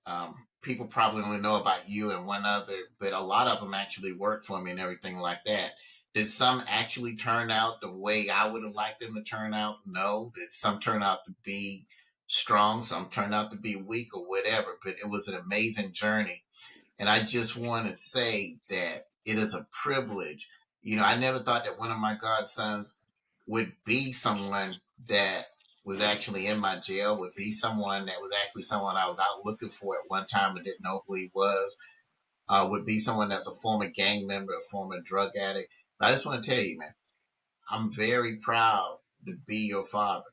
People probably only know about you and one other, but a lot of them actually work for me and everything like that. Did some actually turn out the way I would have liked them to turn out? No. Did some turn out to be strong? Some turned out to be weak or whatever, but it was an amazing journey. And I just want to say that it is a privilege. You know, I never thought that one of my godsons would be someone that was actually in my jail, would be someone that was actually someone I was out looking for at one time and didn't know who he was, would be someone that's a former gang member, a former drug addict. But I just want to tell you, man, I'm very proud to be your father.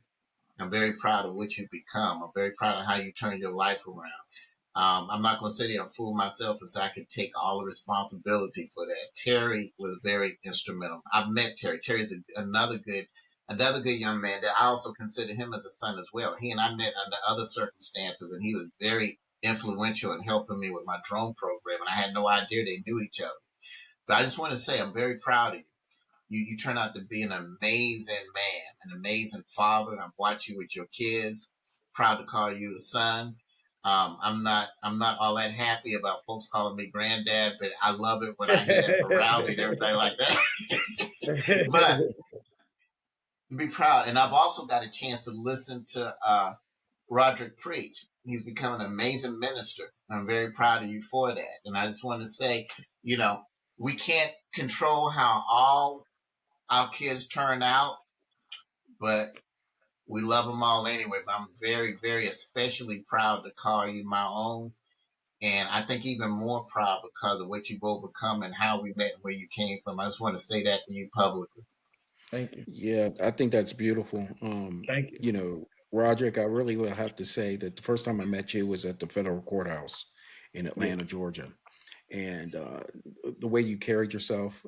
I'm very proud of what you've become. I'm very proud of how you turned your life around. I'm not going to sit here and fool myself and say I could take all the responsibility for that. Terry was very instrumental. I've met Terry. Terry's another good young man that I also consider him as a son as well. He and I met under other circumstances, and he was very influential in helping me with my drone program. And I had no idea they knew each other. But I just want to say I'm very proud of you. You turn out to be an amazing man, an amazing father. I've watched you with your kids. Proud to call you a son. I'm not all that happy about folks calling me granddad, but I love it when I hear that from Rowley and everything like that. But be proud. And I've also got a chance to listen to Roderick preach. He's become an amazing minister. I'm very proud of you for that. And I just want to say, you know, we can't control how all our kids turn out, but we love them all anyway. But I'm very, very especially proud to call you my own. And I think even more proud because of what you've overcome and how we met and where you came from. I just want to say that to you publicly. Thank you. Yeah, I think that's beautiful. Thank you. You know, Roderick, I really will have to say that the first time I met you was at the federal courthouse in Yeah. Atlanta, Georgia. And the way you carried yourself,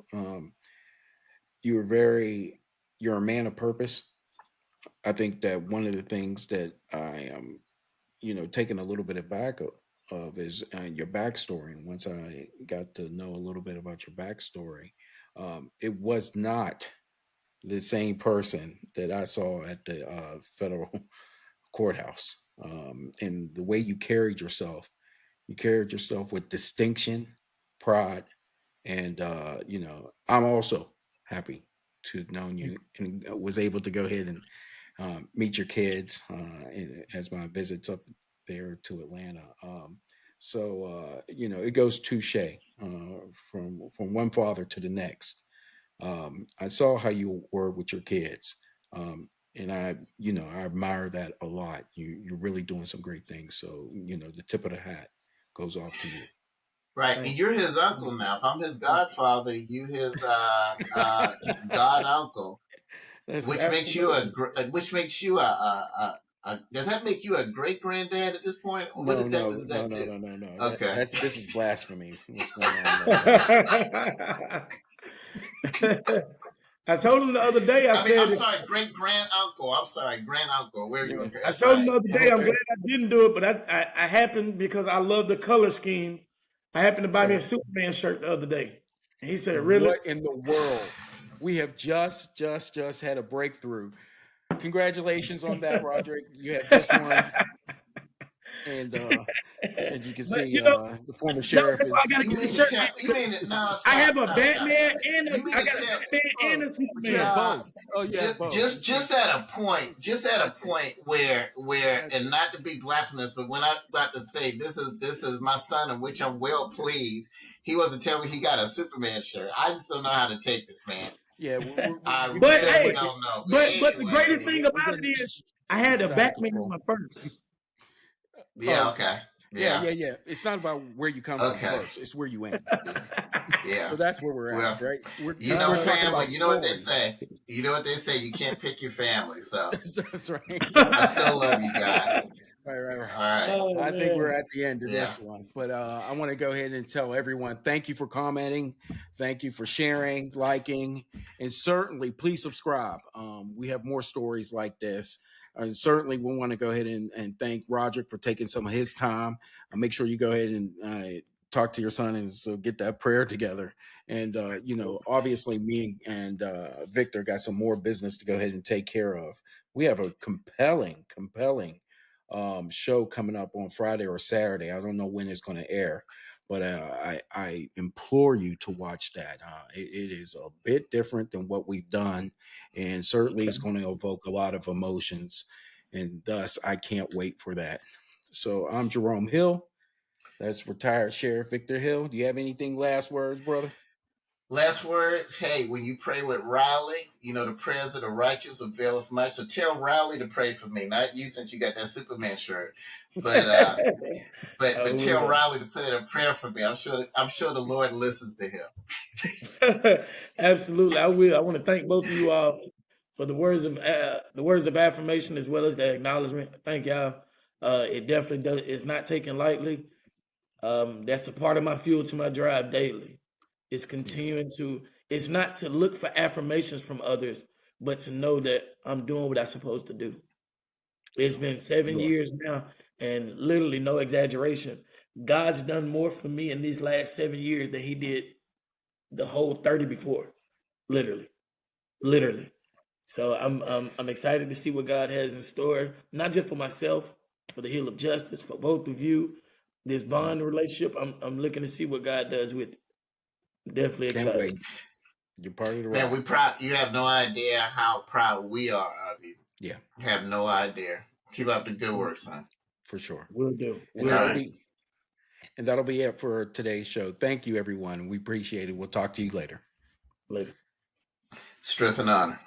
you were you're a man of purpose. I think that one of the things that I am, you know, taking a little bit of is your backstory. And once I got to know a little bit about your backstory, it was not the same person that I saw at the federal courthouse. And the way you carried yourself with distinction, pride, and you know, I'm also happy to have known you and was able to go ahead and meet your kids as my visits up there to Atlanta. You know, it goes touche from one father to the next. I saw how you were with your kids, and you know, I admire that a lot. You're really doing some great things. So, you know, the tip of the hat goes off to you. Right, and Thank you're his uncle now. If I'm his godfather, you his god uncle, That's which makes you absolutely does that make you a great granddad at this point? Or what no, is that? no, Is no, that no, too? no, no, no. Okay. This is blasphemy. What's going on right now? I told him the other day, I I mean, I'm said, sorry, great grand uncle. I'm sorry, grand uncle. Where you? Yeah. Okay, I that's told him the right. other day, I'm Okay. glad I didn't do it, but I happened because I love the color scheme. I happened to buy me a Superman shirt the other day. And he said, really? What in the world? We have just had a breakthrough. congratulations on that, Roderick. You have just won. And as you can But see, you know, the former no, sheriff that's why I is gotta You get the mean to shirt, tell? man. You 'Cause mean to, no? I Stop, have a stop, stop, Batman stop. and You mean I to got a tell? Batman and a but you have Superman. both. Oh, you have both. Just at a point where and not to be blasphemous, but when I about to say this is my son in which I'm well pleased, he wasn't telling me he got a Superman shirt. I just don't know how to take this, man. Yeah, I you're But getting really hey, don't know. But but the anyway, greatest yeah, thing we're about it getting is I this had is a out of Batman on control. my purse. yeah, Oh, okay, yeah, yeah, yeah, yeah. It's not about where you come from okay, first; it's where you end. yeah. So that's where we're at, Well, right? you know, We're talking family. about You know what they stories. say. You know what they say. You can't pick your family. So That's right. I still love you guys. Right. All right. Oh I think we're man. at the end of Yeah. this one, but I want to go ahead and tell everyone thank you for commenting, thank you for sharing, liking, and certainly please subscribe. We have more stories like this. And certainly, we want to go ahead and thank Roderick for taking some of his time. Make sure you go ahead and talk to your son and so get that prayer together. And obviously, me and Victor got some more business to go ahead and take care of. We have a compelling show coming up on Friday or Saturday. I don't know when it's going to air, but I implore you to watch that. It is a bit different than what we've done, and certainly Okay. it's going to evoke a lot of emotions, and thus I can't wait for that. So I'm Jerome Hill. That's retired Sheriff Victor Hill. Do you have anything last words, brother? Last word. Hey, when you pray with Riley, you know the prayers of the righteous availeth much. So tell Riley to pray for me, not you, since you got that Superman shirt. But I tell will. Riley to put in a prayer for me. I'm sure the Lord listens to him. Absolutely, I will. I want to thank both of you all for the words of affirmation as well as the acknowledgement. Thank y'all. It definitely does. It's not taken lightly. That's a part of my fuel to my drive daily. It's Yeah, continuing to. It's not to look for affirmations from others, but to know that I'm doing what I'm supposed to do. It's been seven you are. years now, and literally no exaggeration. God's done more for me in these last 7 years than He did the whole 30 before. Literally, literally. So I'm excited to see what God has in store, not just for myself, for the Hill of Justice, for both of you. This Mhm. bond relationship, I'm looking to see what God does with it. Definitely Can't excited. wait. You're part of the Man, ride. we proud. You have no idea how proud we are of you. Yeah, You have no idea. Keep up the good work, son. for sure. Will do. And All Will that'll right. do. be And that'll be it for today's show. Thank you, everyone. We appreciate it. We'll talk to you later. Later. Strength and honor.